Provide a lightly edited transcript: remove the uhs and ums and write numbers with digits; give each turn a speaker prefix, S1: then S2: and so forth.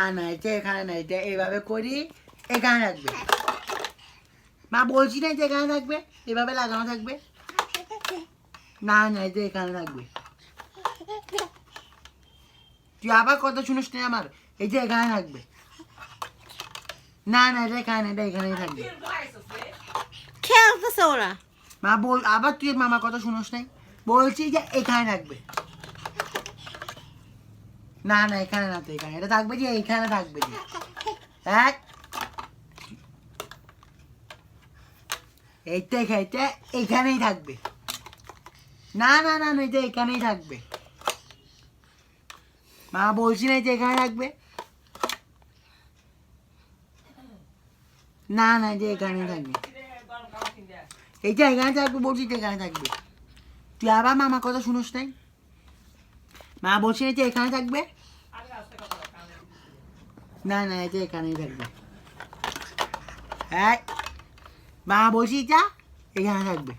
S1: না না এটা এখানে না, এটা এইভাবে করি এখানে থাকবে। মা বলছি না এটা এখানে থাকবে, এভাবে লাগানো থাকবে। না না এটা এখানে থাকবে। তুই আবার কথা শুনিস না আমার, এটা এখানে থাকবে। না না এটা এখানে, এটা এখানেই থাকবে।
S2: খেলতেছে ওরা।
S1: মা বল, আবার তুই মামার কথা শুনিস নাই, বলছি যে এখানে থাকবে। না না এখানে না, তো এখানে এটা থাকবে যে এইখানে থাকবে যে। এক এইটা এইটা এখানেই থাকবে। না না না না এটা এখানেই থাকবে। মা বলছি না যে এখানে থাকবে। না না যে এখানেই থাকবে, এইটা এখানে থাকবে বলছি, তো এখানে থাকবে। তুই আবার মামার কথা শুনিস নাই, মা বলছি না যে এখানে থাকবে। না না এটা এখানেই থাকবে। হ্যাঁ মা বলছি যা এখানে থাকবে।